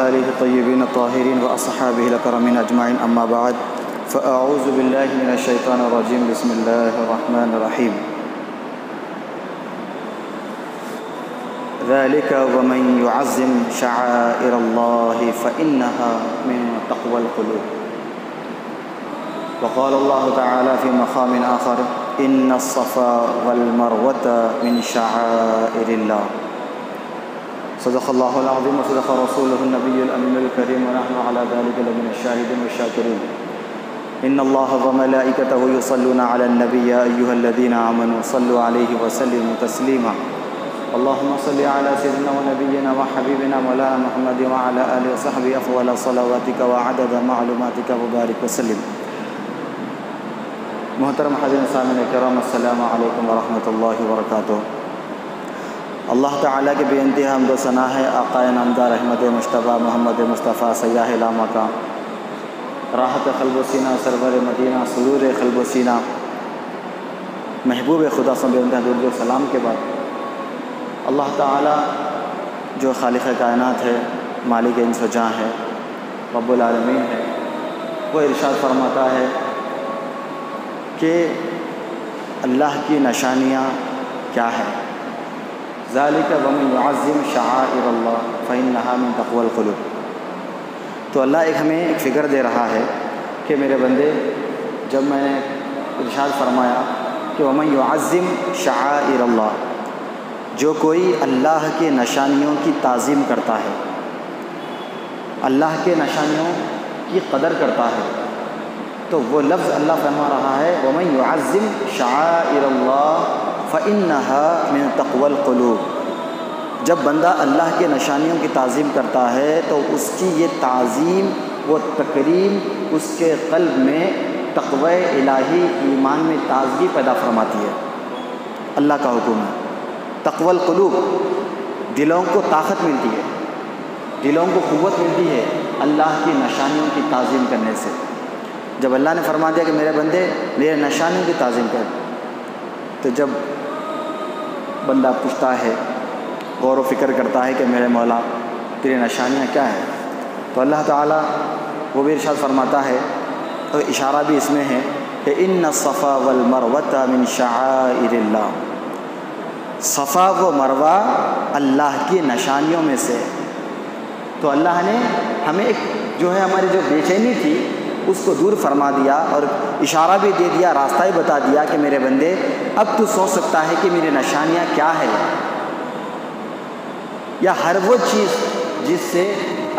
آلہ الطیبین الطاہرین واصحابہ الاکرمین اجمعین، اما بعد فاعوذ باللہ من الشیطان الرجیم، بسم اللہ الرحمن الرحیم۔ ذلک ومن یعظم شعائر اللہ فإنها من تقوی القلوب۔ وقال اللہ تعالی فی مقام آخر ان الصفا والمروة من شعائر اللہ۔ صدق اللہ العظیم وصدق رسولہ النبی الامین الکریم ونحن علی ذلک لمن الشاہدین والشاکرین۔ ان اللہ وملائکتہ یصلون علی النبی یا ایھا الذین آمنوا صلوا علیہ وسلموا تسلیما۔ اللہم صل علی سیدنا ونبینا وحبیبنا مولانا محمد وعلی آلہ وصحبہ افضل صلواتک وعدد معلوماتک وبارک وسلم۔ محترم حاضرین سامعین کرام، السلام علیکم ورحمۃ اللہ وبرکاتہ۔ اللہ تعالیٰ کے بے انتہا حمد و ثنا ہے، آقا نامدار احمد مجتبیٰ محمد مصطفیٰ سیاح علامہ کا، راحت قلب و سینہ سرور مدینہ سرور قلب و سینہ محبوب خدا سے بے انتہا درود و سلام کے بعد، اللہ تعالیٰ جو خالق کائنات ہے، مالک انس و جاں ہے، رب العالمین ہے، وہ ارشاد فرماتا ہے کہ اللہ کی نشانیاں کیا ہے۔ ذالک ومن یعظم شعائر اللہ فإنها من تقوی القلوب۔ تو اللہ ہمیں ایک فکر دے رہا ہے کہ میرے بندے، جب میں نے ارشاد فرمایا کہ ومن یعظم شعائر اللہ، جو کوئی اللہ کے نشانیوں کی تعظیم کرتا ہے، اللہ کے نشانیوں کی قدر کرتا ہے، تو وہ لفظ اللہ فرما رہا ہے ومن یعظم شعائر اللہ فإنها من تقوی القلوب۔ جب بندہ اللہ کے نشانیوں کی تعظیم کرتا ہے تو اس کی یہ تعظیم، وہ تکریم اس کے قلب میں تقوی الہی، ایمان میں تازگی پیدا فرماتی ہے۔ اللہ کا حکم ہے تقوی القلوب، دلوں کو طاقت ملتی ہے، دلوں کو قوت ملتی ہے اللہ کی نشانیوں کی تعظیم کرنے سے۔ جب اللہ نے فرما دیا کہ میرے بندے میرے نشانیوں کی تعظیم کر، تو جب بندہ پوچھتا ہے، غور و فکر کرتا ہے کہ میرے مولا تیری نشانیاں کیا ہیں، تو اللہ تعالیٰ وہ بھی ارشاد فرماتا ہے، اور اشارہ بھی اس میں ہے کہ ان الصفا والمروة من شعائر اللہ۔ صفا و مروہ اللہ کی نشانیوں میں سے۔ تو اللہ نے ہمیں ایک جو ہے ہماری جو بے چینی تھی اس کو دور فرما دیا، اور اشارہ بھی دے دیا، راستہ بھی بتا دیا کہ میرے بندے اب تو سوچ سکتا ہے کہ میری نشانیاں کیا ہے، یا ہر وہ چیز جس سے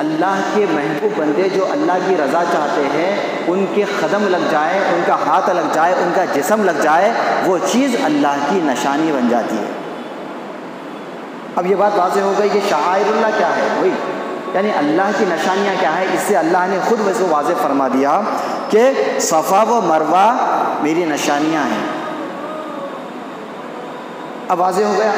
اللہ کے محبوب بندے جو اللہ کی رضا چاہتے ہیں ان کے قدم لگ جائے، ان کا ہاتھ لگ جائے، ان کا جسم لگ جائے، وہ چیز اللہ کی نشانی بن جاتی ہے۔ اب یہ بات واضح ہو گئی کہ شعائر اللہ کیا ہے، وہی یعنی اللہ کی نشانیاں کیا ہے۔ اس سے اللہ نے خود ویسے واضح فرما دیا کہ صفا و مروہ میری نشانیاں ہیں۔ اب واضح ہو گیا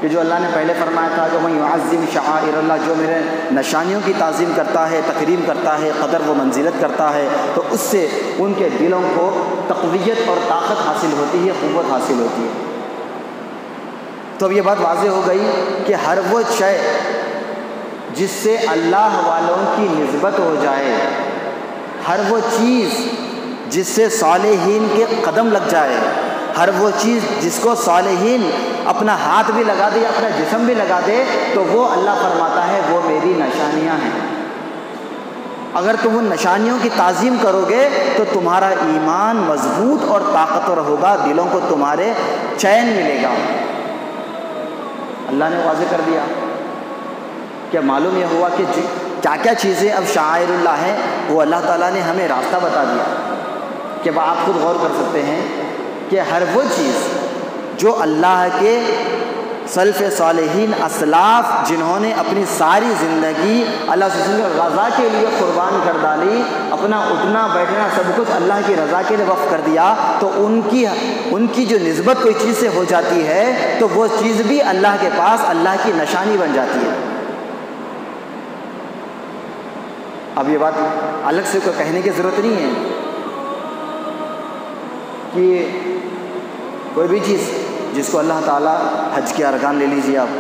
کہ جو اللہ نے پہلے فرمایا تھا کہ من یعظم شعائر اللہ، جو میرے نشانیوں کی تعظیم کرتا ہے، تکریم کرتا ہے، قدر و منزلت کرتا ہے، تو اس سے ان کے دلوں کو تقویت اور طاقت حاصل ہوتی ہے، قوت حاصل ہوتی ہے۔ تو اب یہ بات واضح ہو گئی کہ ہر وہ شے جس سے اللہ والوں کی نسبت ہو جائے، ہر وہ چیز جس سے صالحین کے قدم لگ جائے، ہر وہ چیز جس کو صالحین اپنا ہاتھ بھی لگا دے، اپنا جسم بھی لگا دے، تو وہ اللہ فرماتا ہے وہ میری نشانیاں ہیں۔ اگر تم ان نشانیوں کی تعظیم کرو گے تو تمہارا ایمان مضبوط اور طاقتور ہوگا، دلوں کو تمہارے چین ملے گا۔ اللہ نے واضح کر دیا کہ معلوم یہ ہوا کہ کیا کیا چیزیں اب شعائر اللہ ہیں، وہ اللہ تعالیٰ نے ہمیں راستہ بتا دیا کہ آپ خود غور کر سکتے ہیں کہ ہر وہ چیز جو اللہ کے سلف صالحین اسلاف جنہوں نے اپنی ساری زندگی اللہ سے رضا کے لیے قربان کر ڈالی، اپنا اٹھنا بیٹھنا سب کچھ اللہ کی رضا کے لیے وقف کر دیا، تو ان کی جو نسبت کوئی چیز سے ہو جاتی ہے تو وہ چیز بھی اللہ کے پاس اللہ کی نشانی بن جاتی ہے۔ اب یہ بات الگ سے کوئی کہنے کی ضرورت نہیں ہے کہ کوئی بھی چیز جس کو اللہ تعالیٰ حج کے ارکان لے لیجیے آپ،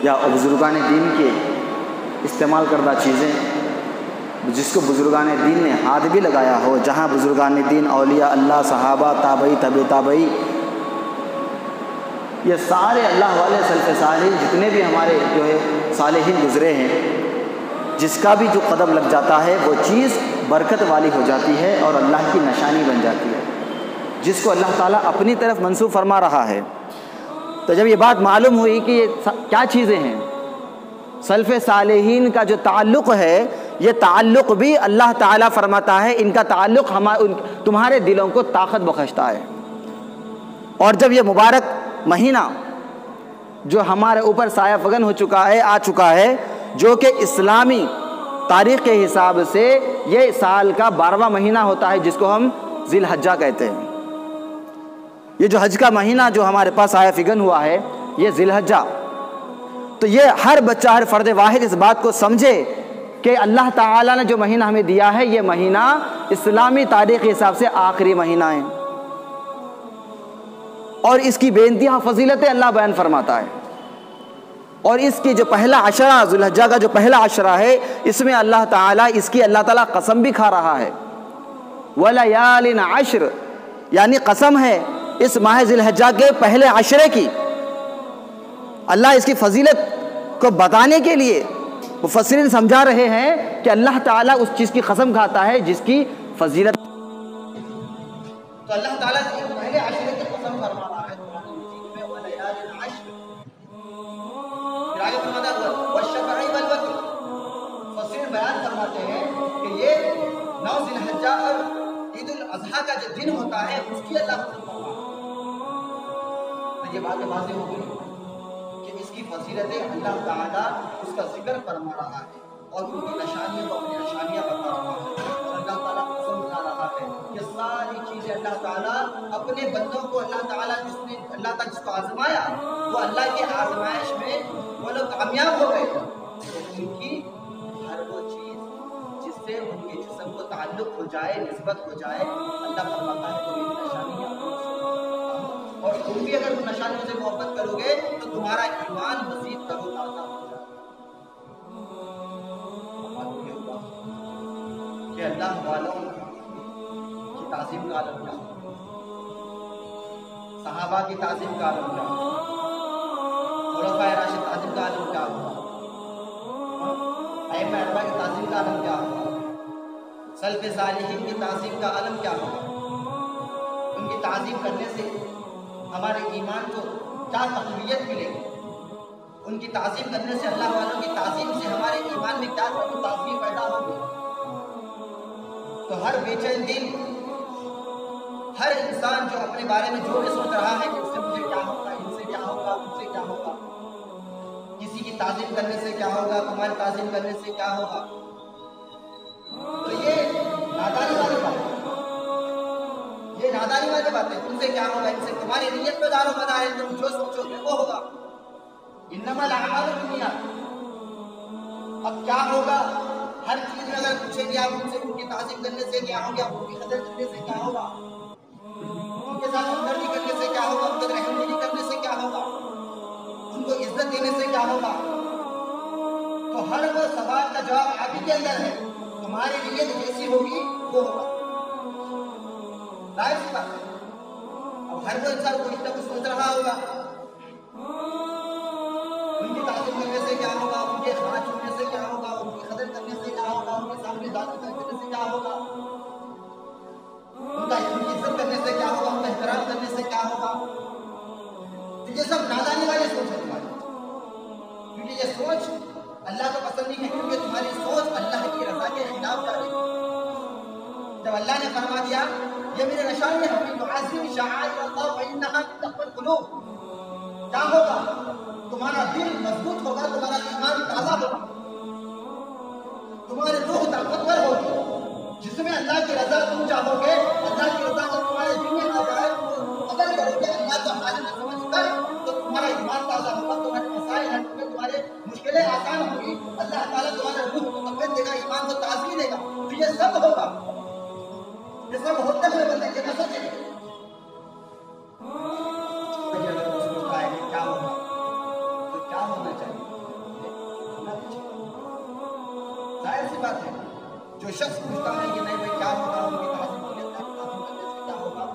یا بزرگان دین کے استعمال کردہ چیزیں جس کو بزرگان دین نے ہاتھ بھی لگایا ہو، جہاں بزرگان دین، اولیاء اللہ، صحابہ، تابعی، تبع تابعی، یہ سارے اللہ والے سلف صالحین جتنے بھی ہمارے جو ہے صالحین گزرے ہیں، جس کا بھی جو قدم لگ جاتا ہے وہ چیز برکت والی ہو جاتی ہے اور اللہ کی نشانی بن جاتی ہے، جس کو اللہ تعالیٰ اپنی طرف منسوب فرما رہا ہے۔ تو جب یہ بات معلوم ہوئی کہ یہ کیا چیزیں ہیں، سلف صالحین کا جو تعلق ہے، یہ تعلق بھی اللہ تعالیٰ فرماتا ہے ان کا تعلق تمہارے دلوں کو طاقت بخشتا ہے۔ اور جب یہ مبارک مہینہ جو ہمارے اوپر سایہ فگن ہو چکا ہے، آ چکا ہے، جو کہ اسلامی تاریخ کے حساب سے یہ سال کا 12واں مہینہ ہوتا ہے، جس کو ہم ذی الحجہ کہتے ہیں۔ یہ جو حج کا مہینہ جو ہمارے پاس سایہ فگن ہوا ہے، یہ ذی الحجہ، تو یہ ہر بچہ، ہر فرد واحد اس بات کو سمجھے کہ اللہ تعالیٰ نے جو مہینہ ہمیں دیا ہے، یہ مہینہ اسلامی تاریخ کے حساب سے آخری مہینہ ہے، اور اس کی بے انتہا فضیلتیں اللہ بیان فرماتا ہے۔ اور اس کی جو پہلا عشرہ، ذی الحجہ کا جو پہلا عشرہ ہے، اس میں اللہ تعالیٰ اللہ تعالیٰ قسم بھی کھا رہا ہے، وَلَيَالٍ عَشْرٍ، یعنی قسم ہے اس ماہ ذی الحجہ کے پہلے عشرے کی۔ اللہ اس کی فضیلت کو بتانے کے لیے مفسرین سمجھا رہے ہیں کہ اللہ تعالیٰ اس چیز کی قسم کھاتا ہے جس کی فضیلت، تو اللہ تعالیٰ پہلے عشرے کی قسم فرما رہا ہے قرآن مجید میں، وَلَيَالٍ عَشْرٍ، پھر آگے فرماتا ہے وَالشَّفْعِ وَالْوَتْرِ، مفسرین بیان فرماتے ہیں کہ یہ 9 ذی الحجہ اور عید الاضحیٰ کا جو دن ہوتا ہے، اس کی اللہ قسم فرما رہا ہے۔ تو یہ بات واضح ہو گئی کہ اس کی فضیلتیں اللہ تعالیٰ اس کا ذکر فرما رہا ہے اور ان کی نشانیوں کو اپنی نشانیاں بتا رہا ہے، اور اللہ تعالیٰ قسم کھا رہا ہے کہ ساری چیزیں اللہ تعالیٰ اپنے بندوں کو، اللہ تعالیٰ اللہ تک جس کو آزمایا، وہ اللہ کی آزمائش میں وہ لوگ کامیاب ہو گئے، ان کی ہر وہ چیز جس سے ان کے جسم کو تعلق ہو جائے، نسبت ہو جائے، اللہ فرماتا ہے تو یہ نشانیاں، اور تم بھی اگر ان نشانیوں سے محبت کرو گے تو تمہارا ایمان مزید تر و تازہ ہو جائے گا۔ کہ اللہ والوں کی تعظیم کا عالم کیا ہوگا، صحابہ کی تعظیم کا عالم کیا ہوگا، خلفائے راشد تعظیم کا عالم کیا ہوگا، ائمہ اربعہ کی تعظیم کا عالم کیا ہوگا، سلف صالحین کی تعظیم کا عالم کیا ہوگا۔ ان کی تعظیم کرنے سے ہمارے ایمان کو کیا تقویت ملے گی، ان کی تعظیم کرنے سے، اللہ والوں کی تعظیم سے ہمارے ایمان میں کیا تعظیم پیدا ہوگی۔ تو ہر بے چین دل، ہر انسان جو اپنے بارے میں جو بھی سوچ رہا ہے کہ اس سے مجھے کیا ہوگا، ان سے کیا ہوگا، ان سے کیا ہوگا، کسی کی تعظیم کرنے سے کیا ہوگا، تمہاری تعظیم کرنے سے کیا ہوگا، تو یہ نادانی والی بات ہے، یہ نادانی والی بات ہے۔ ان سے کیا ہوگا، ان سے تمہاری نیت پہ دار و مدار ہے، تم جو سوچو گے وہ ہوگا۔ انما الاعمال بالنیات، اب کیا ہوگا، ہر چیز میں اگر پوچھیں گے آپ ان سے، ان کی تعظیم کرنے سے کیا ہوگا، ان کی قدر کرنے سے کیا ہوگا، ان کے ساتھ ہمدردی کرنے سے کیا ہوگا، ان کے رحم دلی کرنے سے کیا ہوگا، ان کو عزت دینے سے کیا ہوگا، تو ہر وہ سوال کا جواب آپ ہی کے اندر ہے، تمہاری نیت جیسی ہوگی وہ ہوگا، ظاہر سی بات ہے۔ اب ہر وہ انسان کو اتنا کچھ سوچ رہا ہوگا، ان کی تعظیم کرنے سے کیا ہوگا، ان کے ہاتھ چھونے سے کیا ہوگا، ان کی قدر کرنے سے کیا ہوگا، ان کے سامنے ذات کرنے سے کیا ہوگا، ان کی عزت کرنے سے کیا ہوگا، ان کا احترام کرنے سے کیا ہوگا، تو یہ سب نادانی والی سوچ ہے تمہاری، کیونکہ یہ سوچ اللہ کو پسند نہیں ہے، کیونکہ تمہاری سوچ اللہ کی رضا کے خلاف جا رہی ہے۔ جب اللہ نے فرما دیا یہ میرے نشانی ہے، تعظیم شعائر اللہ فإنها من تقوى القلوب، کیا ہوگا، تمہارا دل مضبوط ہوگا، تمہارا ایمان تازہ ہوگا، تمہاری روح طاقتور ہوگی، جس میں اللہ کی رضا تم چاہو گے، اللہ کی رضا کو تمہارے دل میں آ جائے، قدر کرو گے اللہ کو حاجت سمجھ کر، تو تمہارا ایمان تازہ ہوگا، تمہارے مسائل حل ہوں گے، تمہارے مشکلیں آسان ہوں گی، اللہ تعالیٰ تمہارے روح کو تقویت دے گا، ایمان کو تازگی دے گا، تو یہ سب ہوگا، یہ سب ہوتے ہوئے بندے یہ نہ سوچیں گے اگر وہ سوچتا ہے کہ کیا ہوگا تو کیا ہونا چاہیے، بات ہے. جو شخص پوچھتا ہے کہ نہیں بھائی کیا ہوگا ان کی تعظیم کے لیے کیا ہوگا,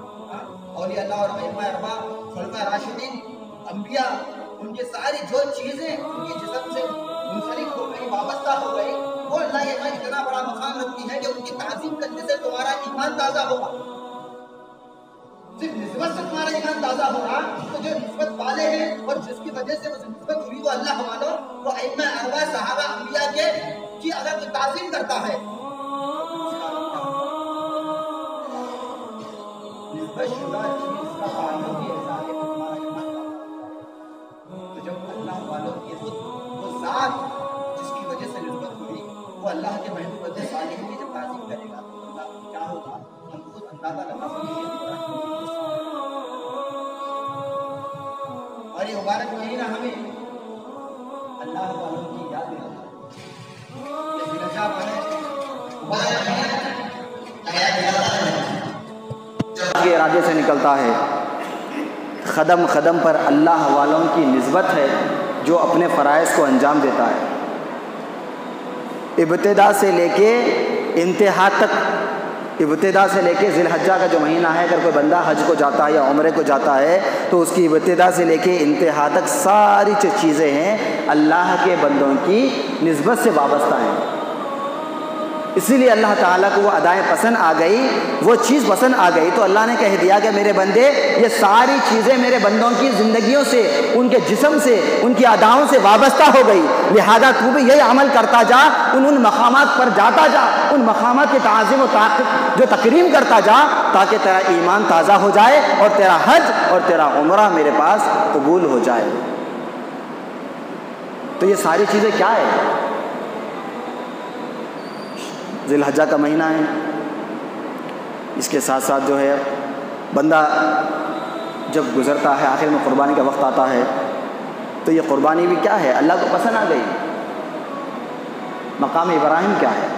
اولیاء اللہ اور ائمہ اربعہ خلفائے راشدین انبیاء ان کی ساری جو چیزیں ان کے جسم سے منسلک ہو گئی, وابستہ ہو گئی, وہ اللہ یہ اتنا بڑا مقام رکھتی ہے کہ ان کی تعظیم کرنے سے تمہارا ایمان تازہ ہوگا. صرف نسبت سے تمہارا ایمان تازہ ہوگا. تو جو نسبت والے ہیں اور جس کی وجہ سے وہ نسبت ہوئی وہ اللہ والوں وہ ائمہ اربعہ صحابہ انبیاء کے کی اگر کوئی تعظیم کرتا ہے نسبت شدہ چیز کا تعلق یہ احساس ہے کہ تمہارا ایمان تازہ. تو جب اللہ والوں کی خود وہ ذات جس کی وجہ سے نسبت ہوئی وہ اللہ کے محبوب بندے صالحین کی جب تعظیم کرے گا تو اللہ کیا ہوگا ہم خود اندازہ لگا سکتے ہیں. اور یہ مبارک مہینہ ہمیں اللہ والوں کی یاد دلاتا کے ارادے سے نکلتا ہے. قدم قدم پر اللہ والوں کی نسبت ہے جو اپنے فرائض کو انجام دیتا ہے. ابتدا سے لے کے انتہا تک, ابتدا سے لے کے ذی الحجہ کا جو مہینہ ہے, اگر کوئی بندہ حج کو جاتا ہے یا عمرے کو جاتا ہے تو اس کی ابتدا سے لے کے انتہا تک ساری جو چیزیں ہیں اللہ کے بندوں کی نسبت سے وابستہ ہیں. اسی لیے اللہ تعالیٰ کو وہ ادائیں پسند آ گئی, وہ چیز پسند آ گئی تو اللہ نے کہہ دیا کہ میرے بندے یہ ساری چیزیں میرے بندوں کی زندگیوں سے, ان کے جسم سے, ان کی اداؤں سے وابستہ ہو گئی, لہذا تو بھی یہی عمل کرتا جا, ان مقامات پر جاتا جا, ان مقامات کی تعظیم و جو تکریم کرتا جا تاکہ تیرا ایمان تازہ ہو جائے اور تیرا حج اور تیرا عمرہ میرے پاس قبول ہو جائے. تو یہ ساری چیزیں کیا ہے؟ ذی الحجہ کا مہینہ ہے, اس کے ساتھ ساتھ جو ہے بندہ جب گزرتا ہے آخر میں قربانی کا وقت آتا ہے تو یہ قربانی بھی کیا ہے, اللہ کو پسند آ گئی. مقام ابراہیم کیا ہے؟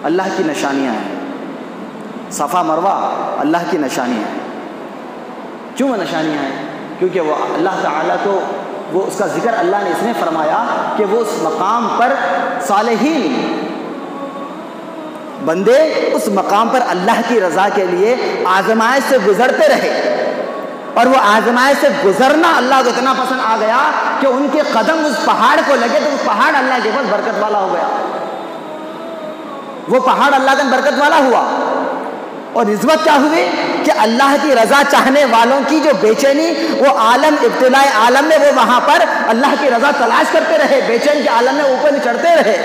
اللہ کی نشانیاں ہیں. صفا مروہ اللہ کی نشانیاں ہیں. کیوں وہ نشانیاں ہیں؟ کیونکہ وہ اللہ تعالیٰ کو وہ اس کا ذکر اللہ نے اس نے فرمایا کہ وہ اس مقام پر صالحین بندے اس مقام پر اللہ کی رضا کے لیے آزمائش سے گزرتے رہے, اور وہ آزمائش سے گزرنا اللہ کو اتنا پسند آ گیا کہ ان کے قدم اس پہاڑ کو لگے تو وہ پہاڑ اللہ کے پاس برکت والا ہو گیا. وہ پہاڑ اللہ کا برکت والا ہوا. اور نسبت کیا ہوئی کہ اللہ کی رضا چاہنے والوں کی جو بے چینی وہ عالم ابتلائی عالم میں وہ وہاں پر اللہ کی رضا تلاش کرتے رہے, بے چین کے عالم میں اوپر چڑھتے رہے.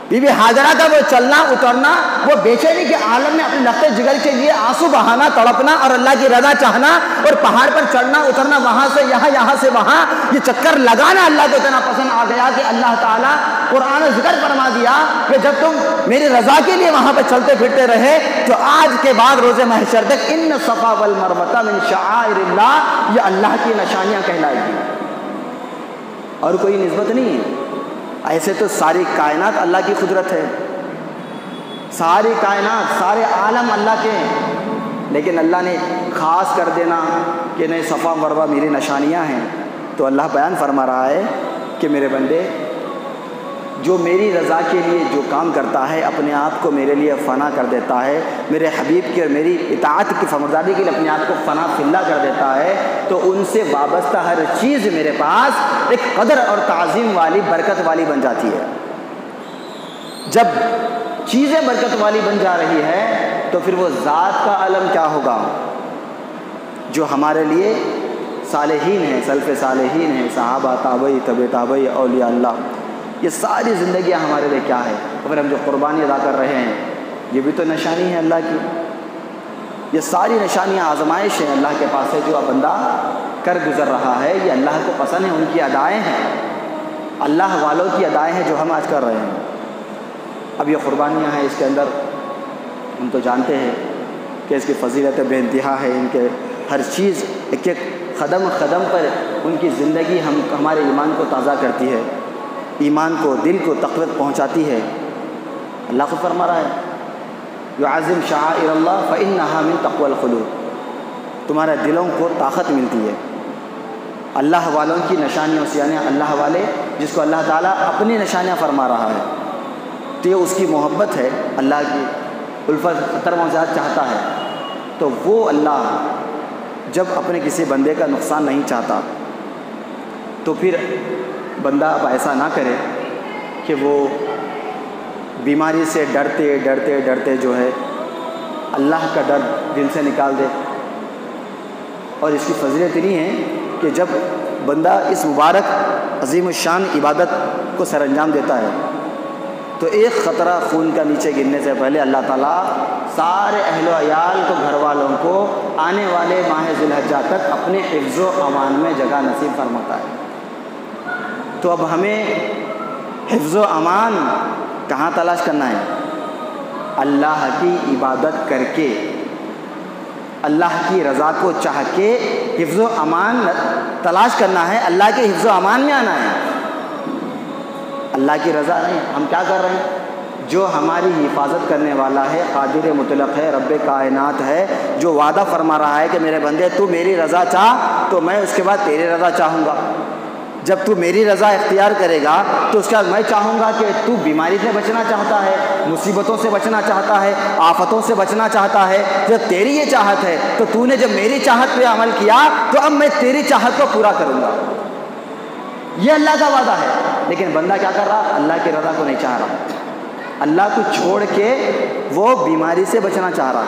بی بی ہاجرہ کا وہ چلنا اترنا وہ بے چینی کے عالم میں اپنے لخت جگر کے لیے آنسو بہانا, تڑپنا اور اللہ کی رضا چاہنا اور پہاڑ پر چڑھنا اترنا, وہاں سے یہاں یہاں سے وہاں, یہ چکر لگانا اللہ کو اتنا پسند آ گیا کہ اللہ تعالیٰ قرآن ذکر فرما دیا کہ جب تم میری رضا کے لیے وہاں پہ چلتے پھرتے رہے تو آج کے بعد روز محشر تک ان صفا والمروہ من شعائر اللہ, یہ اللہ کی نشانیاں کہلائے گی اور کوئی نسبت نہیں ہے. ایسے تو ساری کائنات اللہ کی قدرت ہے, ساری کائنات سارے عالم اللہ کے ہیں, لیکن اللہ نے خاص کر دینا کہ نہیں صفا مروہ میری نشانیاں ہیں. تو اللہ بیان فرما رہا ہے کہ میرے بندے جو میری رضا کے لیے جو کام کرتا ہے اپنے آپ کو میرے لیے فنا کر دیتا ہے, میرے حبیب کی اور میری اطاعت کی فرمانبرداری کے لیے اپنے آپ کو فنا فلا کر دیتا ہے, تو ان سے وابستہ ہر چیز میرے پاس ایک قدر اور تعظیم والی برکت والی بن جاتی ہے. جب چیزیں برکت والی بن جا رہی ہے تو پھر وہ ذات کا علم کیا ہوگا جو ہمارے لیے صالحین ہیں, سلف صالحین ہیں, صحابہ تابعی طب تابعی اولیاء اللہ, یہ ساری زندگیاں ہمارے لیے کیا ہے. اگر ہم جو قربانی ادا کر رہے ہیں یہ بھی تو نشانی ہے اللہ کی. یہ ساری نشانیاں آزمائش ہیں اللہ کے پاس ہے جو اب بندہ کر گزر رہا ہے, یہ اللہ کو پسند ہے, ان کی ادائیں ہیں, اللہ والوں کی ادائیں ہیں جو ہم آج کر رہے ہیں. اب یہ قربانیاں ہیں, اس کے اندر ہم تو جانتے ہیں کہ اس کی فضیلت بے انتہا ہے. ان کے ہر چیز ایک ایک قدم قدم پر ان کی زندگی ہمارے ایمان کو تازہ کرتی ہے, ایمان کو دل کو تقویت پہنچاتی ہے. اللہ کو فرما رہا ہے یعظم شعائر اللہ فإنها من تقوی القلوب, تمہارے دلوں کو طاقت ملتی ہے, اللہ والوں کی نشانیوں سے، یعنی اللہ والے جس کو اللہ تعالیٰ اپنی نشانیاں فرما رہا ہے، تو یہ اس کی محبت ہے، اللہ کی الفت خطر موجات چاہتا ہے، تو وہ اللہ جب اپنے کسی بندے کا نقصان نہیں چاہتا تو پھر بندہ اب ایسا نہ کرے کہ وہ بیماری سے ڈرتے ڈرتے ڈرتے جو ہے اللہ کا ڈر دل سے نکال دے۔ اور اس کی فضیلت اتنی ہے کہ جب بندہ اس مبارک عظیم الشان عبادت کو سر انجام دیتا ہے تو ایک قطرہ خون کا نیچے گرنے سے پہلے اللہ تعالیٰ سارے اہل و عیال کو، گھر والوں کو آنے والے ماہ ذی الحجہ تک اپنے حفظ و امان میں جگہ نصیب فرماتا ہے۔ تو اب ہمیں حفظ و امان کہاں تلاش کرنا ہے؟ اللہ کی عبادت کر کے، اللہ کی رضا کو چاہ کے حفظ و امان تلاش کرنا ہے، اللہ کے حفظ و امان میں آنا ہے، اللہ کی رضا نہیں۔ ہم کیا کر رہے ہیں؟ جو ہماری حفاظت کرنے والا ہے، قادر مطلق ہے، رب کائنات ہے، جو وعدہ فرما رہا ہے کہ میرے بندے تو میری رضا چاہ تو میں اس کے بعد تیری رضا چاہوں گا، جب تو میری رضا اختیار کرے گا تو اس کے بعد میں چاہوں گا کہ تو بیماری سے بچنا چاہتا ہے، مصیبتوں سے بچنا چاہتا ہے، آفتوں سے بچنا چاہتا ہے، جب تیری یہ چاہت ہے تو تو نے جب میری چاہت پہ عمل کیا تو اب میں تیری چاہت کو پورا کروں گا، یہ اللہ کا وعدہ ہے۔ لیکن بندہ کیا کر رہا؟ اللہ کی رضا کو نہیں چاہ رہا، اللہ کو چھوڑ کے وہ بیماری سے بچنا چاہ رہا۔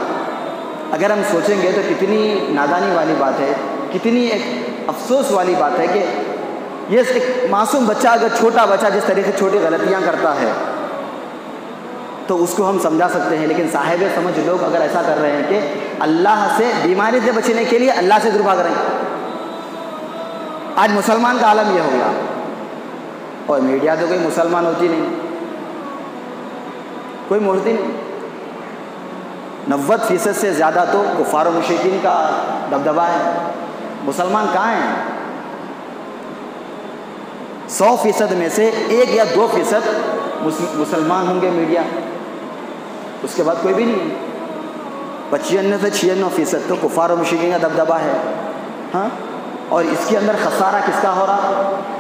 اگر ہم سوچیں گے تو کتنی نادانی والی بات ہے، کتنی ایک افسوس والی بات ہے کہ یہ ایک معصوم بچہ، اگر چھوٹا بچہ جس طریقے سے چھوٹی غلطیاں کرتا ہے تو اس کو ہم سمجھا سکتے ہیں، لیکن صاحب سمجھ لوگ اگر ایسا کر رہے ہیں کہ اللہ سے بیماری سے بچنے کے لیے اللہ سے دور بھاگ رہے ہیں۔ آج مسلمان کا عالم یہ ہو گیا، اور میڈیا تو کوئی مسلمان ہوتی نہیں، کوئی مورتی نہیں، 90% سے زیادہ تو کفار و مشرکین کا دبدبہ ہے، مسلمان کہاں ہیں؟ 100% میں سے 1 یا 2% مسلمان ہوں گے میڈیا، اس کے بعد کوئی بھی نہیں، 95 سے 96% تو کفار و مشرکین کا دبدبہ ہے۔ ہاں، اور اس کے اندر خسارہ کس کا ہو رہا؟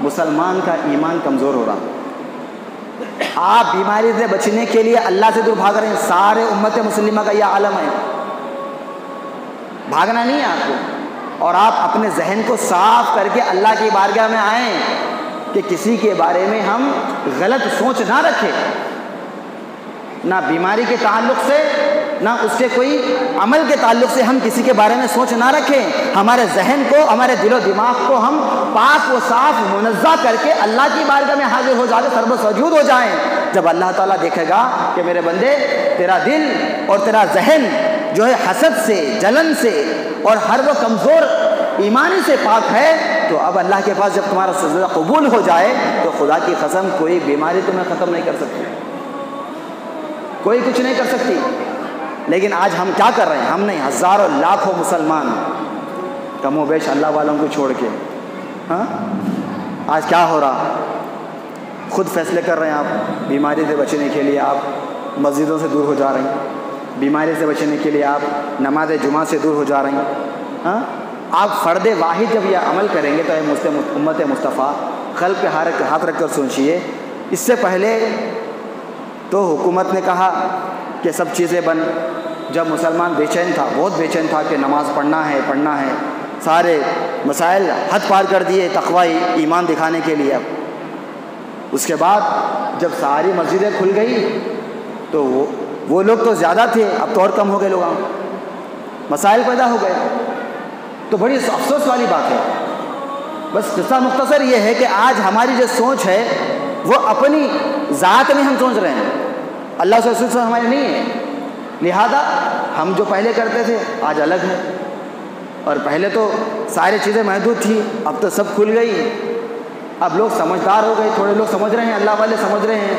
مسلمان کا ایمان کمزور ہو رہا۔ آپ بیماری سے بچنے کے لیے اللہ سے دور بھاگ رہے ہیں، سارے امت مسلمہ کا یہ عالم ہے، بھاگنا نہیں ہے آپ کو، اور آپ اپنے ذہن کو صاف کر کے اللہ کی بارگاہ میں آئیں کہ کسی کے بارے میں ہم غلط سوچ نہ رکھیں، نہ بیماری کے تعلق سے، نہ اس کے کوئی عمل کے تعلق سے ہم کسی کے بارے میں سوچ نہ رکھیں، ہمارے ذہن کو، ہمارے دل و دماغ کو ہم پاک و صاف منزہ کر کے اللہ کی بارگاہ میں حاضر ہو جائیں، سرب سجود ہو جائیں۔ جب اللہ تعالیٰ دیکھے گا کہ میرے بندے تیرا دل اور تیرا ذہن جو ہے حسد سے، جلن سے اور ہر وہ کمزور ایمانی سے پاک ہے، تو اب اللہ کے پاس جب تمہارا سجدہ قبول ہو جائے تو خدا کی قسم کوئی بیماری تمہیں ختم نہیں کر سکتی، کوئی کچھ نہیں کر سکتی۔ لیکن آج ہم کیا کر رہے ہیں؟ ہم نہیں، ہزاروں لاکھوں مسلمان کم و بیش اللہ والوں کو چھوڑ کے، ہاں آج کیا ہو رہا؟ خود فیصلے کر رہے ہیں آپ، بیماری سے بچنے کے لیے آپ مسجدوں سے دور ہو جا رہے ہیں، بیماری سے بچنے کے لیے آپ نماز جمعہ سے دور ہو جا رہے ہیں۔ ہاں، آپ فرد واحد جب یہ عمل کریں گے تو اے امت مصطفیٰ، قلب پہ ہاتھ رکھ کر سوچیے، اس سے پہلے تو حکومت نے کہا کہ سب چیزیں بند، جب مسلمان بے چین تھا، بہت بے چین تھا کہ نماز پڑھنا ہے، سارے مسائل حد پار کر دیے تقوی ایمان دکھانے کے لیے۔ اب اس کے بعد جب ساری مسجدیں کھل گئی تو وہ لوگ تو زیادہ تھے، اب تو اور کم ہو گئے لوگ، مسائل پیدا ہو گئے، تو بڑی افسوس والی بات ہے۔ بس قصہ مختصر یہ ہے کہ آج ہماری جو سوچ ہے وہ اپنی ذات میں ہم سوچ رہے ہیں، اللہ سے رسول سے ہمارے نہیں ہے، لہذا ہم جو پہلے کرتے تھے آج الگ ہے، اور پہلے تو ساری چیزیں محدود تھی، اب تو سب کھل گئی، اب لوگ سمجھدار ہو گئے، تھوڑے لوگ سمجھ رہے ہیں، اللہ والے سمجھ رہے ہیں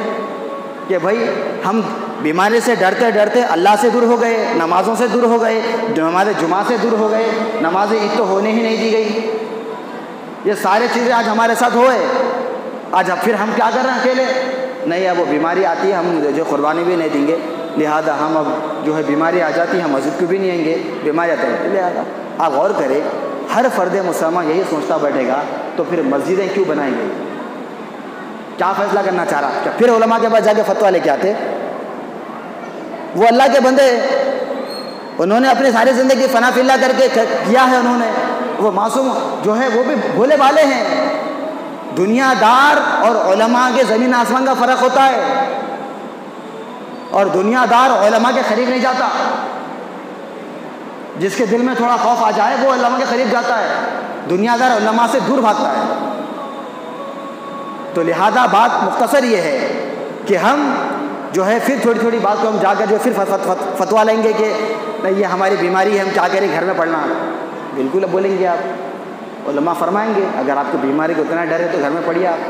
کہ بھائی ہم بیماری سے ڈرتے ڈرتے اللہ سے دور ہو گئے، نمازوں سے دور ہو گئے، نماز جمعہ سے دور ہو گئے، نماز عید تو ہونے ہی نہیں دی گئی، یہ سارے چیزیں آج ہمارے ساتھ ہوئے۔ آج اب پھر ہم کیا کر رہے ہیں اکیلے؟ نہیں، اب وہ بیماری آتی ہے، ہم جو قربانی بھی نہیں دیں گے، لہذا ہم اب جو ہے بیماری آ جاتی ہے ہم مسجد کو بھی نہیں آئیں گے، بیماری آتی ہے، لہذا آپ غور کریں ہر فرد مسلمان یہی سوچتا بیٹھے گا تو پھر مسجدیں کیوں بنائی گئی؟ کیا فیصلہ کرنا چاہ رہا؟ کیا پھر علماء کے پاس جا کے فتویٰ لے کے آتے؟ وہ اللہ کے بندے، انہوں نے اپنی ساری زندگی فنا فی اللہ کر کے کیا ہے، انہوں نے، وہ معصوم جو ہے وہ بھی بھولے والے ہیں۔ دنیا دار اور علماء کے زمین آسمان کا فرق ہوتا ہے، اور دنیا دار علماء کے قریب نہیں جاتا۔ جس کے دل میں تھوڑا خوف آ جائے وہ علماء کے قریب جاتا ہے، دنیا دار علماء سے دور بھاگتا ہے۔ تو لہذا بات مختصر یہ ہے کہ ہم جو ہے پھر تھوڑی تھوڑی بات کو ہم جا کر جو پھر فتویٰ لیں گے کہ نہیں یہ ہماری بیماری ہے، ہم کیا کریں، گھر میں پڑھنا۔ بالکل اب بولیں گے آپ، علماء فرمائیں گے اگر آپ کو بیماری کو اتنا ڈر ہے تو گھر میں پڑھیے آپ،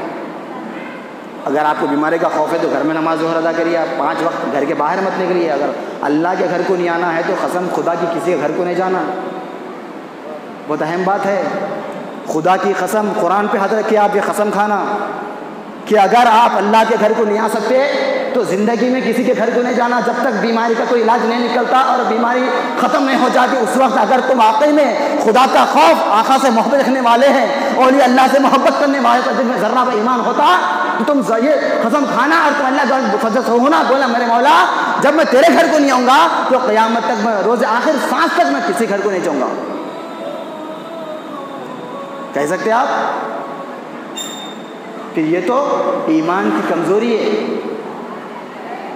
اگر آپ کو بیماری کا خوف ہے تو گھر میں نماز ظہر ادا کریے آپ، 5 وقت گھر کے باہر مت نکلیے، اگر اللہ کے گھر کو نہیں آنا ہے تو قسم خدا کی کسی کے گھر کو نہیں جانا۔ بہت اہم بات ہے، خدا کی قسم قرآن پہ حضرت کیا آپ یہ قسم کھانا کہ اگر آپ اللہ کے گھر کو نہیں آ سکتے تو زندگی میں کسی کے گھر کو نہیں جانا جب تک بیماری کا کوئی علاج نہیں نکلتا اور بیماری ختم نہیں ہو جاتی۔ اس وقت اگر تم واقعی میں خدا کا خوف، آقا سے محبت رکھنے والے ہیں، اولیاء اللہ سے محبت کرنے والے پر دل میں ذرہ بھی ایمان ہوتا تو تم یہ قسم کھانا اور تم اللہ کا فضل ہونا، بولا میرے مولا جب میں تیرے گھر کو نہیں آؤں گا تو قیامت تک، میں روز آخر سانس تک میں کسی گھر کو نہیں جاؤں گا۔ کہہ سکتے آپ کہ یہ تو ایمان کی کمزوری ہے،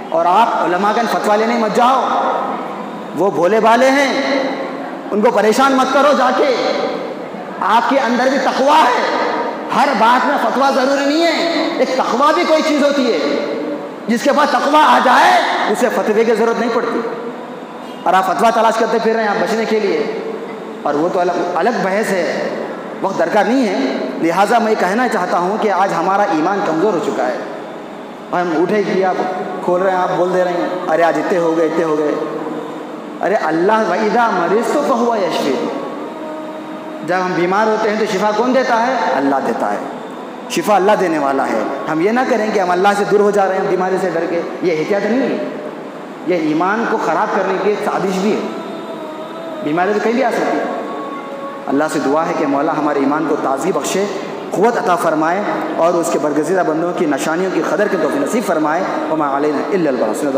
اور آپ علماء کا فتویٰ لینے مت جاؤ، وہ بھولے والے ہیں، ان کو پریشان مت کرو جا کے۔ آپ کے اندر بھی تقویٰ ہے، ہر بات میں فتویٰ ضروری نہیں ہے، ایک تقویٰ بھی کوئی چیز ہوتی ہے، جس کے پاس تقویٰ آ جائے اسے فتوے کی ضرورت نہیں پڑتی، اور آپ فتویٰ تلاش کرتے پھر رہے ہیں آپ بچنے کے لیے، اور وہ تو الگ بحث ہے، وقت درکار نہیں ہے۔ لہٰذا میں کہنا چاہتا ہوں کہ آج ہمارا ایمان کمزور ہو چکا ہے، اور ہم اٹھے کہ آپ کھول رہے ہیں، آپ بول دے رہے ہیں ارے آج اتنے ہو گئے، ارے اللہ وَإِذَا مَرِضْتُ فَهُوَ يَشْفِينِ، جب ہم بیمار ہوتے ہیں تو شفا کون دیتا ہے؟ اللہ دیتا ہے، شفا اللہ دینے والا ہے۔ ہم یہ نہ کریں کہ ہم اللہ سے دور ہو جا رہے ہیں بیماری سے ڈر کے، یہ احتیاط نہیں ہے، یہ ایمان کو خراب کرنے کی ایک سازش بھی ہے۔ بیماری تو کہیں بھی آ سکتی ہے۔ اللہ سے دعا ہے کہ مولا ہمارے ایمان کو تازگی بخشے، قوت عطا فرمائے، اور اس کے برگزیدہ بندوں کی نشانیوں کی قدر کے توفیق نصیب فرمائے۔ وما علینا الا البلاغ۔